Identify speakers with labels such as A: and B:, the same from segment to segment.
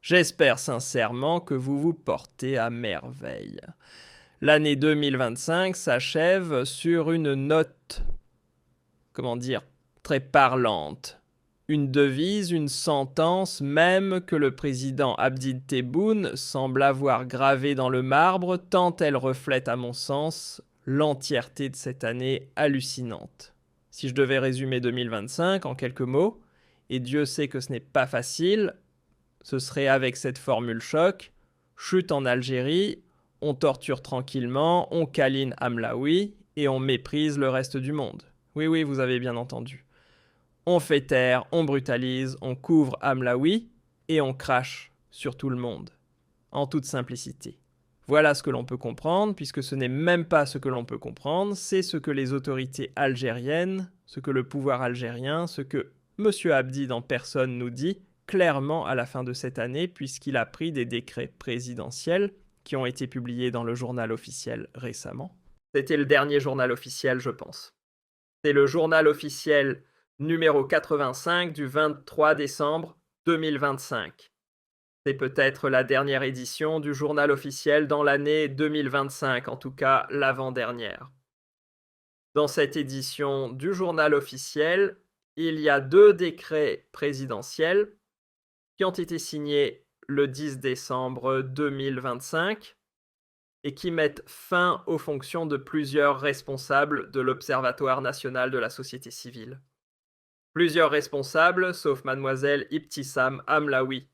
A: J'espère sincèrement que vous vous portez à merveille. L'année 2025 s'achève sur une note, très parlante. Une devise, une sentence même que le président Abdi Tebboune semble avoir gravée dans le marbre tant elle reflète à mon sens l'entièreté de cette année hallucinante. Si je devais résumer 2025 en quelques mots, et Dieu sait que ce n'est pas facile, ce serait avec cette formule choc: chute en Algérie, on torture tranquillement, on câline Hamlaoui et on méprise le reste du monde. Oui, vous avez bien entendu. On fait taire, on brutalise, on couvre Hamlaoui et on crache sur tout le monde. En toute simplicité. Voilà ce que l'on peut comprendre, puisque ce n'est même pas ce que l'on peut comprendre, c'est ce que les autorités algériennes, ce que le pouvoir algérien, ce que M. Abdi en personne nous dit clairement à la fin de cette année, puisqu'il a pris des décrets présidentiels qui ont été publiés dans le journal officiel récemment. C'était le dernier journal officiel, je pense. C'est le journal officiel numéro 85 du 23 décembre 2025. C'est peut-être la dernière édition du journal officiel dans l'année 2025, en tout cas l'avant-dernière. Dans cette édition du journal officiel, il y a 2 décrets présidentiels qui ont été signés le 10 décembre 2025 et qui mettent fin aux fonctions de plusieurs responsables de l'Observatoire national de la société civile. Plusieurs responsables, sauf mademoiselle Ibtissam Hamlaoui.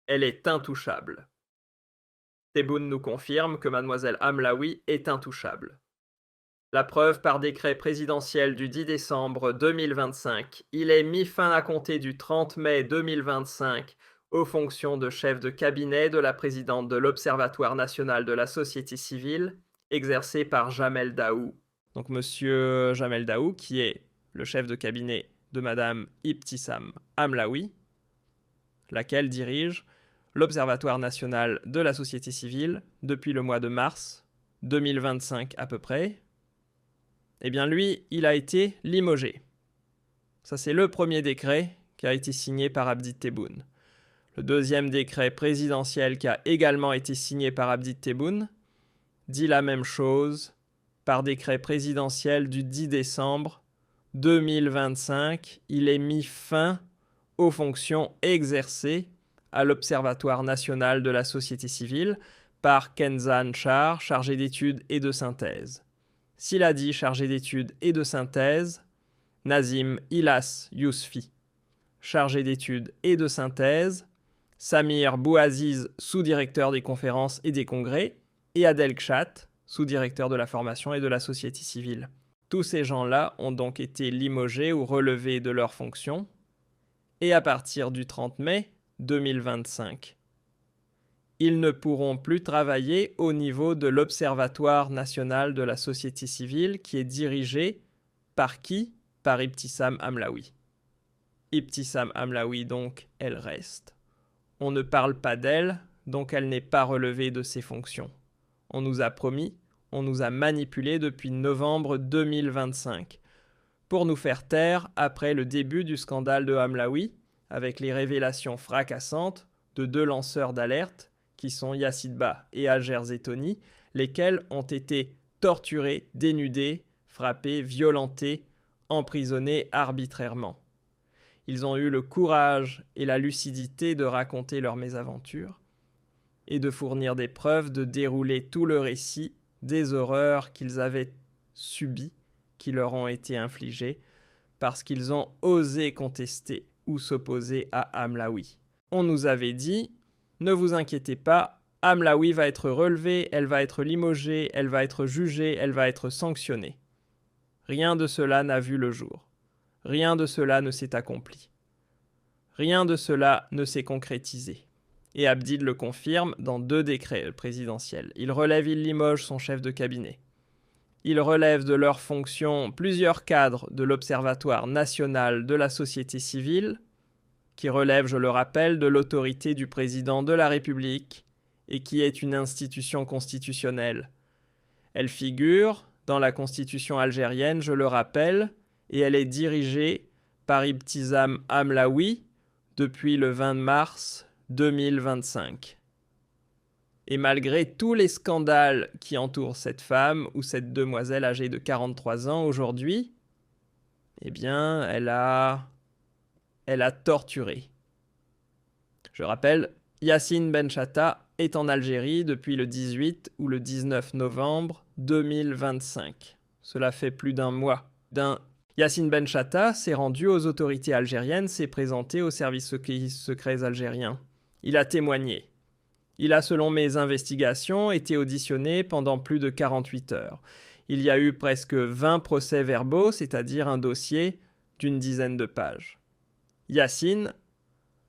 A: Elle est intouchable. Tebboune nous confirme que mademoiselle Hamlaoui est intouchable. La preuve par décret présidentiel du 10 décembre 2025, il est mis fin à compter du 30 mai 2025 aux fonctions de chef de cabinet de la présidente de l'Observatoire national de la société civile, exercée par Jamel Daou. Donc monsieur Jamel Daou, qui est le chef de cabinet de madame Ibtissam Hamlaoui, laquelle dirige l'Observatoire national de la société civile depuis le mois de mars 2025 à peu près. Eh bien lui, il a été limogé. Ça, c'est le premier décret qui a été signé par Abdi Tebboune. Le deuxième décret présidentiel qui a également été signé par Abdi Tebboune dit la même chose par décret présidentiel du 10 décembre 2025. Il est mis fin aux fonctions exercées à l'Observatoire national de la société civile par Kenzan Char, chargé d'études et de synthèse. S'il a dit chargé d'études et de synthèse, Nazim Ilas Yousfi, chargé d'études et de synthèse, Samir Bouaziz, sous-directeur des conférences et des congrès, et Adel Kchat, sous-directeur de la formation et de la société civile. Tous ces gens-là ont donc été limogés ou relevés de leurs fonctions, et à partir du 30 mai 2025, ils ne pourront plus travailler au niveau de l'Observatoire national de la société civile qui est dirigé par qui? Par Ibtissam Hamlaoui. Ibtissam Hamlaoui, donc, elle reste. On ne parle pas d'elle, donc elle n'est pas relevée de ses fonctions. On nous a promis, on nous a manipulés depuis novembre 2025 pour nous faire taire après le début du scandale de Hamlaoui, avec les révélations fracassantes de 2 lanceurs d'alerte qui sont Yacine et Alger Zetoni, lesquels ont été torturés, dénudés, frappés, violentés, emprisonnés arbitrairement. Ils ont eu le courage et la lucidité de raconter leur mésaventure et de fournir des preuves, de dérouler tout le récit des horreurs qu'ils avaient subies, qui leur ont été infligées, parce qu'ils ont osé contester ou s'opposer à Hamlaoui. On nous avait dit: ne vous inquiétez pas, Hamlaoui va être relevée, elle va être limogée, elle va être jugée, elle va être sanctionnée. Rien de cela n'a vu le jour. Rien de cela ne s'est accompli. Rien de cela ne s'est concrétisé. Et Abdi le confirme dans 2 décrets présidentiels. Il relève, il limoge son chef de cabinet. Il relève de leurs fonctions plusieurs cadres de l'Observatoire national de la société civile, qui relève, je le rappelle, de l'autorité du président de la République et qui est une institution constitutionnelle. Elle figure dans la constitution algérienne, je le rappelle, et elle est dirigée par Ibtissam Hamlaoui depuis le 20 mars 2025. Et malgré tous les scandales qui entourent cette femme ou cette demoiselle âgée de 43 ans aujourd'hui, eh bien, elle a torturé. Je rappelle, Yacine Benchatta est en Algérie depuis le 18 ou le 19 novembre 2025. Cela fait plus d'un mois. Yacine Benchatta s'est rendu aux autorités algériennes, s'est présenté aux services secrets algériens. Il a témoigné. Il a, selon mes investigations, été auditionné pendant plus de 48 heures. Il y a eu presque 20 procès-verbaux, c'est-à-dire un dossier d'une dizaine de pages. Yacine,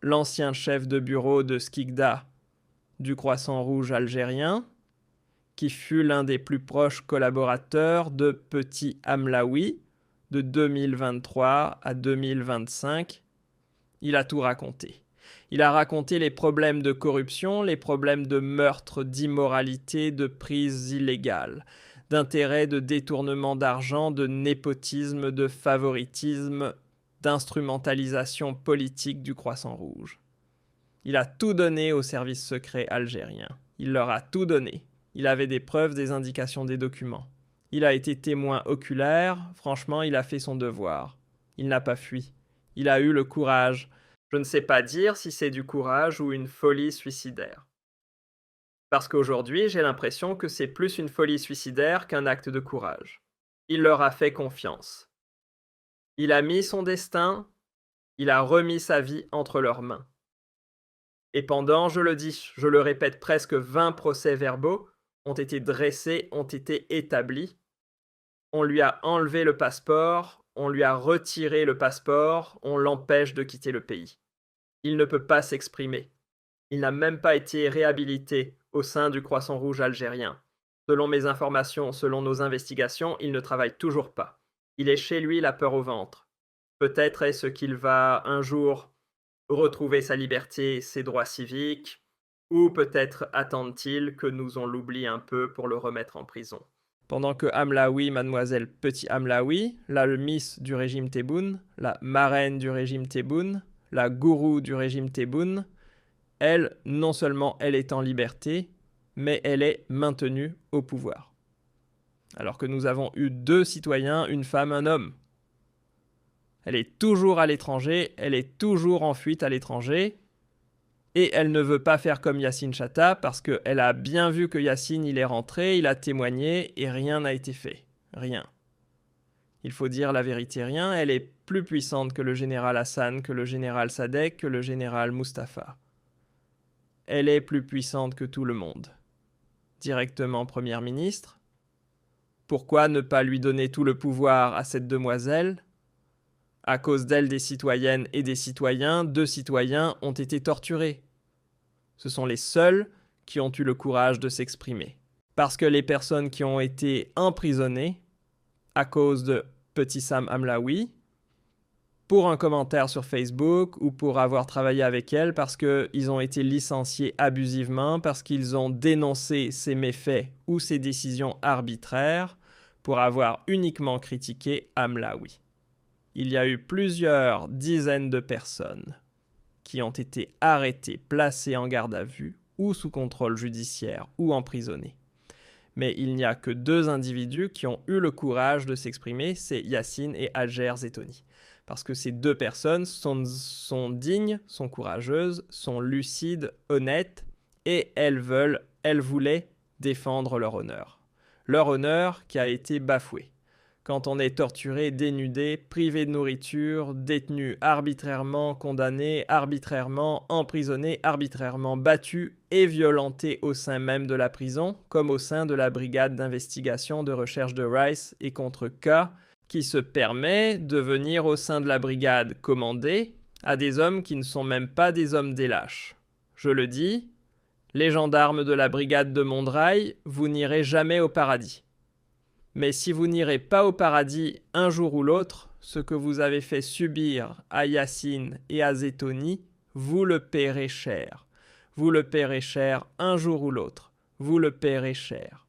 A: l'ancien chef de bureau de Skikda du Croissant Rouge algérien, qui fut l'un des plus proches collaborateurs de Petit Hamlaoui de 2023 à 2025, il a tout raconté. Il a raconté les problèmes de corruption, les problèmes de meurtre, d'immoralité, de prise illégale, d'intérêt, de détournement d'argent, de népotisme, de favoritisme, d'instrumentalisation politique du Croissant Rouge. Il a tout donné aux services secrets algériens. Il leur a tout donné. Il avait des preuves, des indications, des documents. Il a été témoin oculaire. Franchement, il a fait son devoir. Il n'a pas fui. Il a eu le courage. Je ne sais pas dire si c'est du courage ou une folie suicidaire. Parce qu'aujourd'hui, j'ai l'impression que c'est plus une folie suicidaire qu'un acte de courage. Il leur a fait confiance. Il a mis son destin, il a remis sa vie entre leurs mains. Et pendant, je le dis, je le répète, presque 20 procès-verbaux ont été dressés, ont été établis. On lui a enlevé le passeport, on lui a retiré le passeport, on l'empêche de quitter le pays. Il ne peut pas s'exprimer. Il n'a même pas été réhabilité au sein du Croissant Rouge algérien. Selon mes informations, selon nos investigations, il ne travaille toujours pas. Il est chez lui, la peur au ventre. Peut-être est-ce qu'il va un jour retrouver sa liberté, ses droits civiques, ou peut-être attend-il que nous on l'oublie un peu pour le remettre en prison. Pendant que Hamlaoui, mademoiselle Petit Hamlaoui, la Miss du régime Tebboune, la marraine du régime Tebboune, la gourou du régime Tebboune, elle, non seulement elle est en liberté, mais elle est maintenue au pouvoir. Alors que nous avons eu 2 citoyens, une femme, un homme. Elle est toujours à l'étranger, elle est toujours en fuite à l'étranger, et elle ne veut pas faire comme Yacine Benchatta parce qu'elle a bien vu que Yacine il est rentré, il a témoigné, et rien n'a été fait. Rien. Il faut dire la vérité, rien. Elle est plus puissante que le général Hassan, que le général Sadek, que le général Mustapha. Elle est plus puissante que tout le monde. Directement première ministre. Pourquoi ne pas lui donner tout le pouvoir à cette demoiselle ? À cause d'elle, des citoyennes et des citoyens, 2 citoyens ont été torturés. Ce sont les seuls qui ont eu le courage de s'exprimer. Parce que les personnes qui ont été emprisonnées à cause de Petit Sam Hamlaoui, pour un commentaire sur Facebook ou pour avoir travaillé avec elle parce qu'ils ont été licenciés abusivement, parce qu'ils ont dénoncé ses méfaits ou ses décisions arbitraires, pour avoir uniquement critiqué Hamlaoui. Il y a eu plusieurs dizaines de personnes qui ont été arrêtées, placées en garde à vue ou sous contrôle judiciaire ou emprisonnées. Mais il n'y a que 2 individus qui ont eu le courage de s'exprimer, c'est Yacine et Hajer Zettoni. Parce que ces 2 personnes sont dignes, sont courageuses, sont lucides, honnêtes, et elles voulaient défendre leur honneur. Leur honneur qui a été bafoué. Quand on est torturé, dénudé, privé de nourriture, détenu arbitrairement, condamné, arbitrairement emprisonné, arbitrairement battu et violenté au sein même de la prison, comme au sein de la brigade d'investigation de recherche de Rice et contre K, qui se permet de venir au sein de la brigade commander à des hommes qui ne sont même pas des hommes des lâches. Je le dis, les gendarmes de la brigade de Mondrail, vous n'irez jamais au paradis. Mais si vous n'irez pas au paradis un jour ou l'autre, ce que vous avez fait subir à Yacine et à Zettoni, vous le paierez cher. Vous le paierez cher un jour ou l'autre. Vous le paierez cher.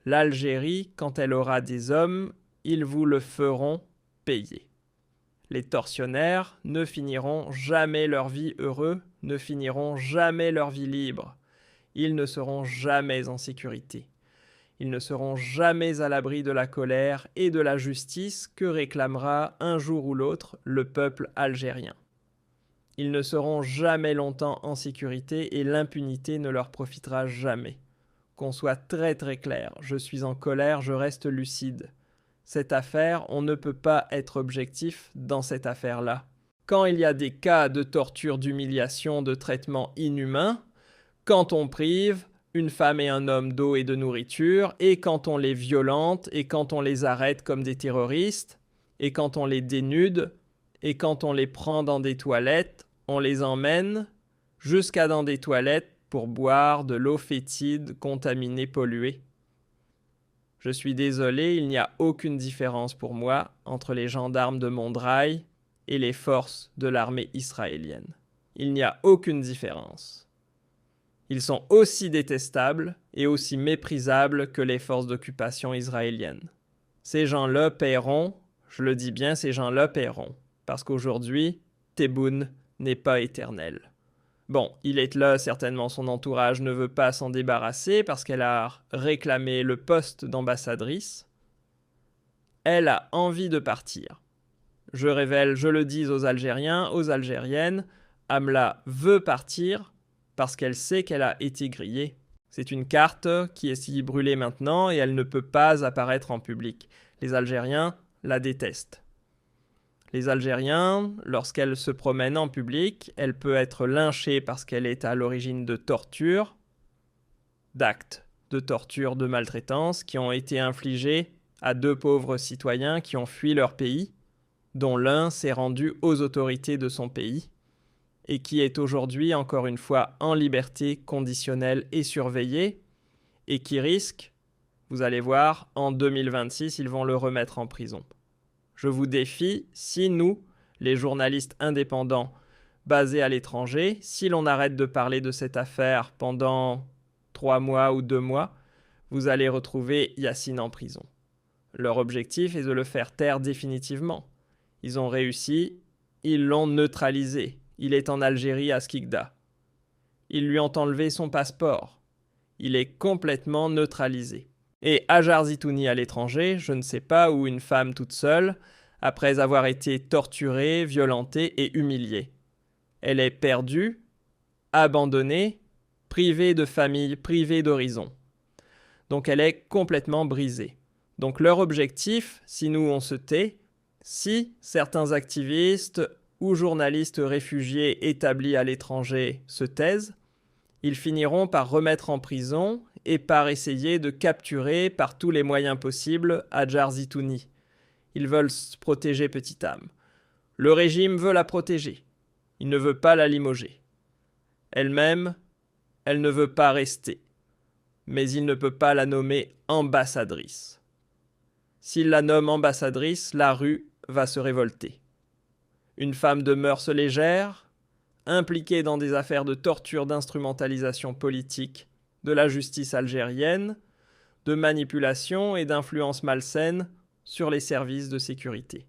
A: L'Algérie, quand elle aura des hommes, ils vous le feront payer. Les tortionnaires ne finiront jamais leur vie heureux ne finiront jamais leur vie libre. Ils ne seront jamais en sécurité. Ils ne seront jamais à l'abri de la colère et de la justice que réclamera un jour ou l'autre le peuple algérien. Ils ne seront jamais longtemps en sécurité et l'impunité ne leur profitera jamais. Qu'on soit très très clair, je suis en colère, je reste lucide. Cette affaire, on ne peut pas être objectif dans cette affaire-là. Quand il y a des cas de torture, d'humiliation, de traitement inhumain, quand on prive une femme et un homme d'eau et de nourriture, et quand on les violente, et quand on les arrête comme des terroristes, et quand on les dénude, et quand on les prend dans des toilettes, on les emmène jusqu'à dans des toilettes pour boire de l'eau fétide, contaminée, polluée. Je suis désolé, il n'y a aucune différence pour moi entre les gendarmes de Mondrail et les forces de l'armée israélienne. Il n'y a aucune différence. Ils sont aussi détestables et aussi méprisables que les forces d'occupation israéliennes. Ces gens-là paieront, je le dis bien, ces gens-là paieront, parce qu'aujourd'hui, Tebboune n'est pas éternel. Bon, il est là, certainement son entourage ne veut pas s'en débarrasser parce qu'elle a réclamé le poste d'ambassadrice. Elle a envie de partir. Je révèle, je le dis aux Algériens, aux Algériennes, Amla veut partir parce qu'elle sait qu'elle a été grillée. C'est une carte qui est si brûlée maintenant et elle ne peut pas apparaître en public. Les Algériens la détestent. Les Algériens, lorsqu'elle se promène en public, elle peut être lynchée parce qu'elle est à l'origine de tortures, d'actes de torture, de maltraitance qui ont été infligés à 2 pauvres citoyens qui ont fui leur pays, dont l'un s'est rendu aux autorités de son pays et qui est aujourd'hui encore une fois en liberté conditionnelle et surveillée et qui risque, vous allez voir, en 2026, ils vont le remettre en prison. Je vous défie, si nous, les journalistes indépendants basés à l'étranger, si l'on arrête de parler de cette affaire pendant 3 mois ou 2 mois, vous allez retrouver Yassine en prison. Leur objectif est de le faire taire définitivement. Ils ont réussi, ils l'ont neutralisé. Il est en Algérie à Skikda. Ils lui ont enlevé son passeport. Il est complètement neutralisé. Et Hajar Zitouni à l'étranger, je ne sais pas où une femme toute seule, après avoir été torturée, violentée et humiliée. Elle est perdue, abandonnée, privée de famille, privée d'horizon. Donc elle est complètement brisée. Donc leur objectif, si nous on se tait, si certains activistes ou journalistes réfugiés établis à l'étranger se taisent, ils finiront par remettre en prison et par essayer de capturer par tous les moyens possibles Hajar Zitouni. Ils veulent se protéger petite âme. Le régime veut la protéger. Il ne veut pas la limoger. Elle-même, elle ne veut pas rester. Mais il ne peut pas la nommer ambassadrice. S'il la nomme ambassadrice, la rue va se révolter. Une femme de mœurs légères, impliquée dans des affaires de torture, d'instrumentalisation politique, de la justice algérienne, de manipulation et d'influence malsaine sur les services de sécurité.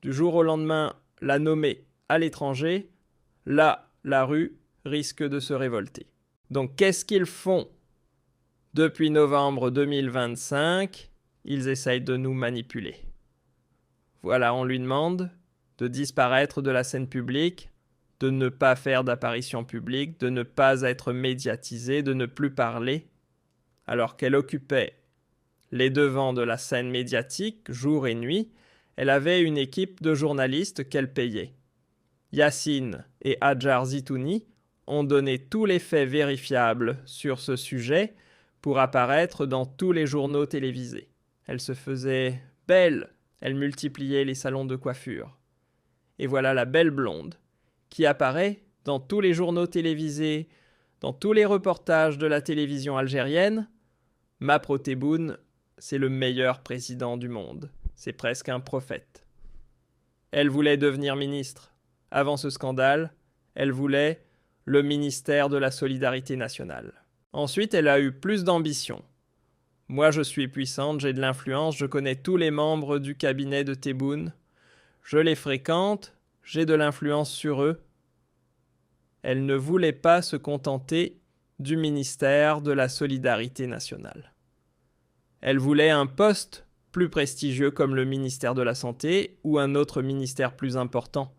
A: Du jour au lendemain, la nommer à l'étranger, là, la rue risque de se révolter. Donc qu'est-ce qu'ils font? Depuis novembre 2025, ils essayent de nous manipuler. Voilà, on lui demande de disparaître de la scène publique, de ne pas faire d'apparition publique, de ne pas être médiatisée, de ne plus parler, alors qu'elle occupait les devants de la scène médiatique, jour et nuit. Elle avait une équipe de journalistes qu'elle payait. Yassine et Hajar Zitouni ont donné tous les faits vérifiables sur ce sujet pour apparaître dans tous les journaux télévisés. Elle se faisait belle, elle multipliait les salons de coiffure. Et voilà la belle blonde qui apparaît dans tous les journaux télévisés, dans tous les reportages de la télévision algérienne. Mapro Tebboune, c'est le meilleur président du monde. C'est presque un prophète. Elle voulait devenir ministre. Avant ce scandale, elle voulait le ministère de la Solidarité nationale. Ensuite, elle a eu plus d'ambition. Moi, je suis puissante, j'ai de l'influence, je connais tous les membres du cabinet de Tebboune. Je les fréquente, j'ai de l'influence sur eux. Elle ne voulait pas se contenter du ministère de la Solidarité nationale. Elle voulait un poste plus prestigieux comme le ministère de la Santé ou un autre ministère plus important.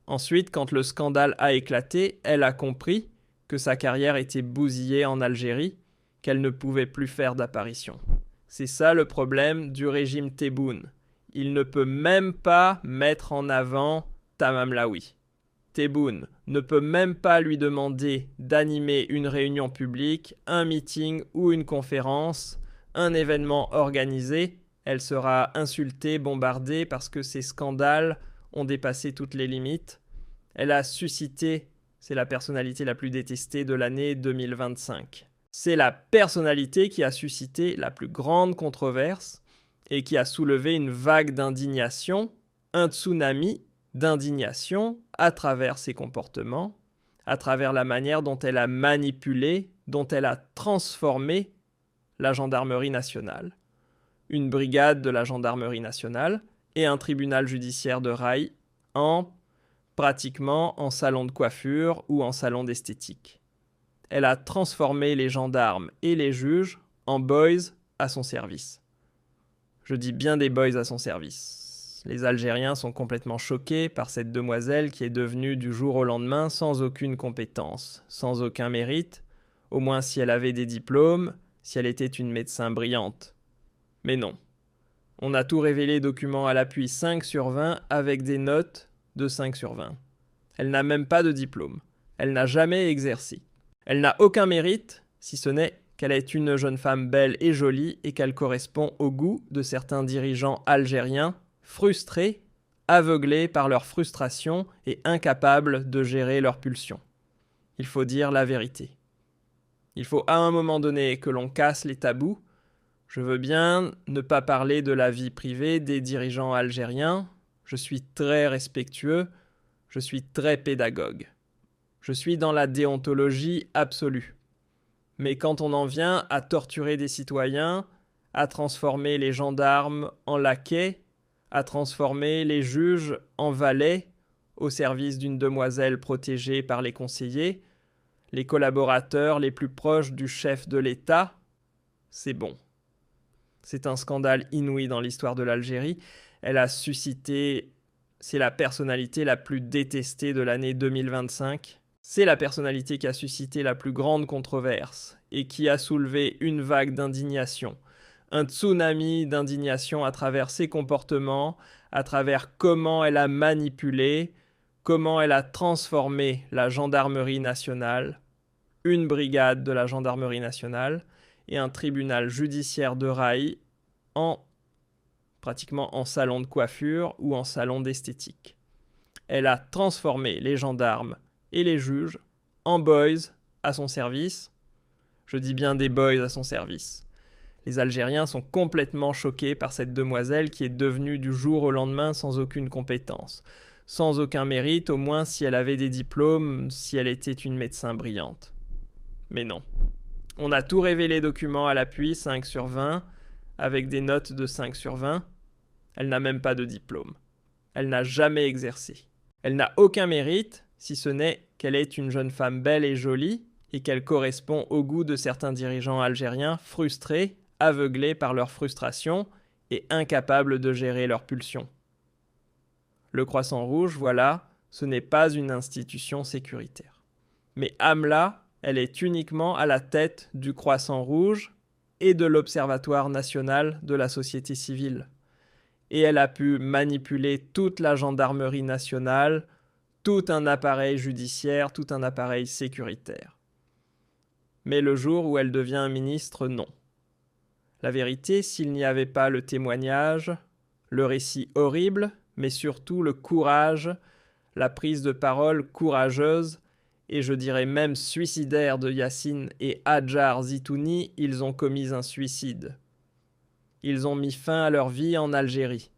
A: Ensuite, quand le scandale a éclaté, elle a compris que sa carrière était bousillée en Algérie, qu'elle ne pouvait plus faire d'apparition. C'est ça le problème du régime Tebboune. Il ne peut même pas mettre en avant Tamam Laoui. Tebboune ne peut même pas lui demander d'animer une réunion publique, un meeting ou une conférence, un événement organisé. Elle sera insultée, bombardée parce que ces scandales ont dépassé toutes les limites. Elle a suscité, c'est la personnalité la plus détestée de l'année 2025. C'est la personnalité qui a suscité la plus grande controverse et qui a soulevé une vague d'indignation, un tsunami d'indignation à travers ses comportements, à travers la manière dont elle a manipulé, dont elle a transformé la gendarmerie nationale, une brigade de la gendarmerie nationale et un tribunal judiciaire de rail pratiquement en salon de coiffure ou en salon d'esthétique. Elle a transformé les gendarmes et les juges en boys à son service. Je dis bien des boys à son service. Les Algériens sont complètement choqués par cette demoiselle qui est devenue du jour au lendemain sans aucune compétence, sans aucun mérite, au moins si elle avait des diplômes, si elle était une médecin brillante. Mais non. On a tout révélé, documents à l'appui 5 sur 20 avec des notes de 5 sur 20. Elle n'a même pas de diplôme. Elle n'a jamais exercé. Elle n'a aucun mérite, si ce n'est qu'elle est une jeune femme belle et jolie et qu'elle correspond au goût de certains dirigeants algériens, frustrés, aveuglés par leur frustration et incapables de gérer leurs pulsions. Il faut dire la vérité. Il faut à un moment donné que l'on casse les tabous. Je veux bien ne pas parler de la vie privée des dirigeants algériens. Je suis très respectueux, je suis très pédagogue. Je suis dans la déontologie absolue. Mais quand on en vient à torturer des citoyens, à transformer les gendarmes en laquais, à transformer les juges en valets au service d'une demoiselle protégée par les conseillers, les collaborateurs les plus proches du chef de l'État, c'est bon. C'est un scandale inouï dans l'histoire de l'Algérie. Elle a suscité, c'est la personnalité la plus détestée de l'année 2025. C'est la personnalité qui a suscité la plus grande controverse et qui a soulevé une vague d'indignation, un tsunami d'indignation à travers ses comportements, à travers comment elle a manipulé, comment elle a transformé la gendarmerie nationale, une brigade de la gendarmerie nationale et un tribunal judiciaire de rail pratiquement en salon de coiffure ou en salon d'esthétique. Elle a transformé les gendarmes et les juges en boys à son service. Je dis bien des boys à son service. Les Algériens sont complètement choqués par cette demoiselle qui est devenue du jour au lendemain sans aucune compétence, sans aucun mérite, au moins si elle avait des diplômes, si elle était une médecin brillante. Mais non. On a tout révélé, documents à l'appui, 5 sur 20, avec des notes de 5 sur 20. Elle n'a même pas de diplôme. Elle n'a jamais exercé. Elle n'a aucun mérite, si ce n'est qu'elle est une jeune femme belle et jolie, et qu'elle correspond au goût de certains dirigeants algériens frustrés, aveuglés par leur frustration et incapables de gérer leurs pulsions. Le Croissant Rouge, voilà, ce n'est pas une institution sécuritaire. Mais Amla, elle est uniquement à la tête du Croissant Rouge et de l'Observatoire national de la société civile. Et elle a pu manipuler toute la gendarmerie nationale, tout un appareil judiciaire, tout un appareil sécuritaire. Mais le jour où elle devient ministre, non. La vérité, s'il n'y avait pas le témoignage, le récit horrible, mais surtout le courage, la prise de parole courageuse, et je dirais même suicidaire de Yassine et Hadjar Zitouni, ils ont commis un suicide. Ils ont mis fin à leur vie en Algérie.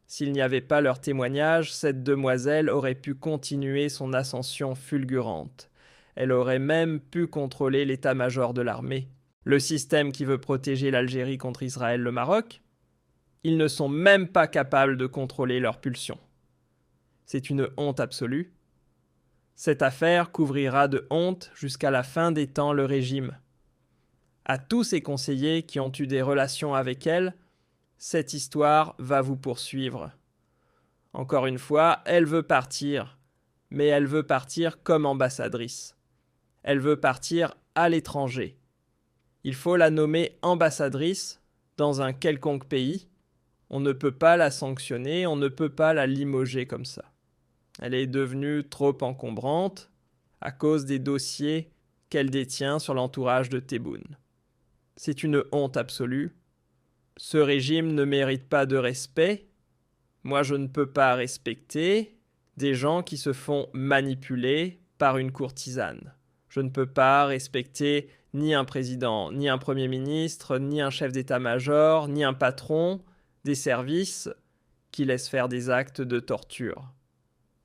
A: S'il n'y avait pas leur témoignage, cette demoiselle aurait pu continuer son ascension fulgurante. Elle aurait même pu contrôler l'état-major de l'armée. Le système qui veut protéger l'Algérie contre Israël, le Maroc, ils ne sont même pas capables de contrôler leurs pulsions. C'est une honte absolue. Cette affaire couvrira de honte jusqu'à la fin des temps le régime. À tous ses conseillers qui ont eu des relations avec elle, cette histoire va vous poursuivre. Encore une fois, elle veut partir, mais elle veut partir comme ambassadrice. Elle veut partir à l'étranger. Il faut la nommer ambassadrice dans un quelconque pays. On ne peut pas la sanctionner, on ne peut pas la limoger comme ça. Elle est devenue trop encombrante à cause des dossiers qu'elle détient sur l'entourage de Tebboune. C'est une honte absolue. Ce régime ne mérite pas de respect. Moi, je ne peux pas respecter des gens qui se font manipuler par une courtisane. Je ne peux pas respecter ni un président, ni un premier ministre, ni un chef d'état-major, ni un patron des services qui laissent faire des actes de torture.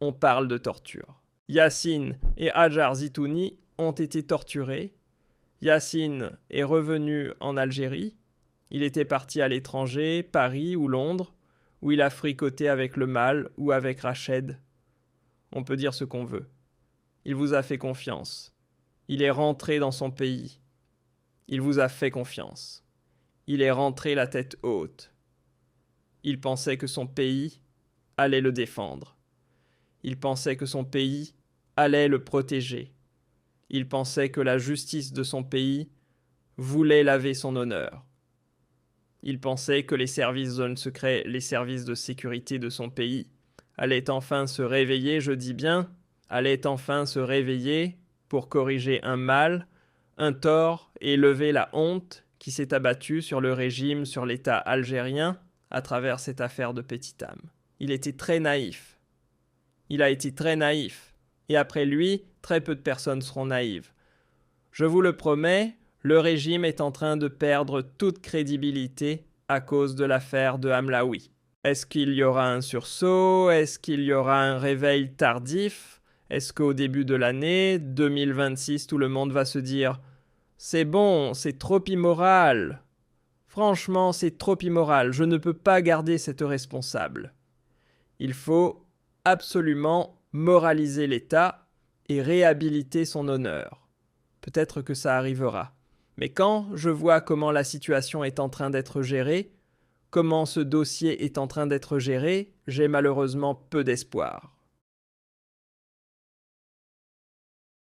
A: On parle de torture. Yassine et Hajar Zitouni ont été torturés. Yassine est revenu en Algérie. Il était parti à l'étranger, Paris ou Londres, où il a fricoté avec le mal ou avec Rached. On peut dire ce qu'on veut. Il vous a fait confiance. Il est rentré dans son pays. Il vous a fait confiance. Il est rentré la tête haute. Il pensait que son pays allait le défendre. Il pensait que son pays allait le protéger. Il pensait que la justice de son pays voulait laver son honneur. Il pensait que les services zones secrets, les services de sécurité de son pays, allaient enfin se réveiller, je dis bien, allaient enfin se réveiller pour corriger un mal, un tort et lever la honte qui s'est abattue sur le régime, sur l'État algérien, à travers cette affaire de Petite Âme. Il était très naïf. Il a été très naïf. Et après lui, très peu de personnes seront naïves. Je vous le promets, le régime est en train de perdre toute crédibilité à cause de l'affaire de Hamlaoui. Est-ce qu'il y aura un sursaut? Est-ce qu'il y aura un réveil tardif? Est-ce qu'au début de l'année 2026, tout le monde va se dire « C'est bon, c'est trop immoral. Franchement, c'est trop immoral. Je ne peux pas garder cette responsable. » Il faut absolument moraliser l'État et réhabiliter son honneur. Peut-être que ça arrivera. Mais quand je vois comment la situation est en train d'être gérée, comment ce dossier est en train d'être géré, j'ai malheureusement peu d'espoir.